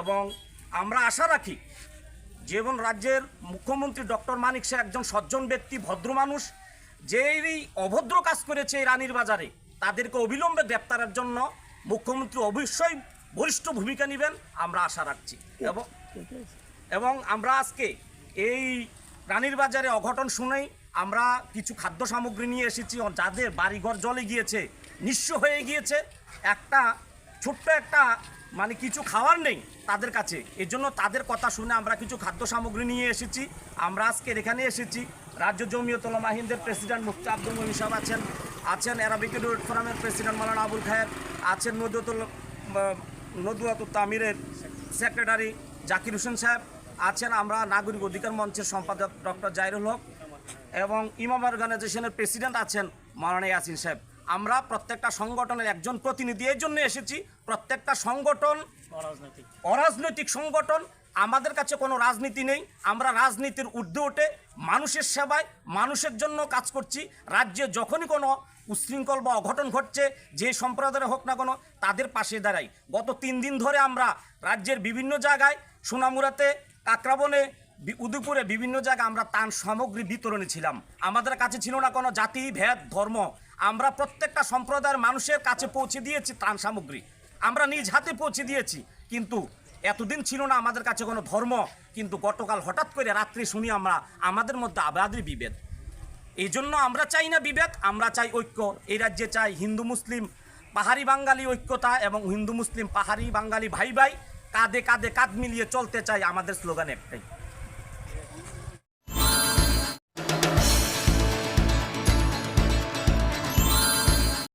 এবং আমরা আশা রাখি যেমন রাজ্যের মুখ্যমন্ত্রী ডক্টর মানিক শাহ একজন সজ্জন ব্যক্তি, ভদ্র মানুষ, যে এই অভদ্র কাজ করেছে এই রানীর বাজারে তাদেরকে অবিলম্বে গ্রেপ্তারের জন্য মুখ্যমন্ত্রী অবশ্যই বলিষ্ঠ ভূমিকা নেবেন আমরা আশা রাখছি। এবং আমরা আজকে এই রানীর বাজারে অঘটন শুনেই আমরা কিছু খাদ্য সামগ্রী নিয়ে এসেছি, যাদের বাড়িঘর জলে গিয়েছে, নিঃস্ব হয়ে গিয়েছে, ছোট্ট একটা মানে কিছু খাওয়ার নেই তাদের কাছে। এই জন্য তাদের কথা শুনে আমরা কিছু খাদ্য সামগ্রী নিয়ে এসেছি। আমরা আজকে এখানে এসেছি, রাজ্য জমিয়ত উলামা হিন্দের প্রেসিডেন্ট মুফতি আব্দুল মঈন সাহেব আছেন অ্যারাবিক এডুকেট ফোরামের প্রেসিডেন্ট মাওলানা আবুল খায়ের আছেন, নদওয়াতুত তামিরের সেক্রেটারি জাকির হোসেন সাহেব আছেন, আমরা নাগরিক অধিকার মঞ্চের সম্পাদক ডক্টর জাহিরুল হক এবং ইমাম অর্গানাইজেশনের প্রেসিডেন্ট আছেন মাওলানা ইয়াসিন সাহেব। আমরা প্রত্যেকটা সংগঠনের একজন প্রতিনিধি এই জন্য এসেছি। প্রত্যেকটা সংগঠন অরাজনৈতিক সংগঠন, আমাদের কাছে কোনো রাজনীতি নেই। আমরা রাজনীতির ঊর্ধ্বে উঠে মানুষের সেবায়, মানুষের জন্য কাজ করছি। রাজ্যে যখনই কোনো উচ্ছৃঙ্খল বা অঘটন ঘটছে, যে সম্প্রদায়ের হোক না কোনো, তাদের পাশে দাঁড়াই। গত 3 দিন ধরে আমরা রাজ্যের বিভিন্ন জায়গায়, সোনামুড়াতে, কাকরাবনে, উদয়পুরে বিভিন্ন জায়গায় আমরা ত্রাণ সামগ্রী বিতরণে ছিলাম। আমাদের কাছে ছিল না কোনো জাতি, ভেদ, ধর্ম। আমরা প্রত্যেকটা সম্প্রদায়ের মানুষের কাছে পৌঁছে দিয়েছি ত্রাণ সামগ্রী, আমরা নিজ হাতে পৌঁছে দিয়েছি। কিন্তু এতদিন ছিল না আমাদের কাছে কোনো ধর্ম, কিন্তু গতকাল হঠাৎ করে রাত্রি শুনি আমরা আমাদের মধ্যে আবাদি বিভেদ। এই জন্য আমরা চাই না বিভেদ, আমরা চাই ঐক্য। এই রাজ্যে চাই হিন্দু মুসলিম পাহাড়ি বাঙালি ঐক্যতা এবং হিন্দু মুসলিম পাহাড়ি বাঙালি ভাই ভাই কাঁধে কাঁধে কাঁধ মিলিয়ে চলতে চাই। আমাদের স্লোগান একটাই।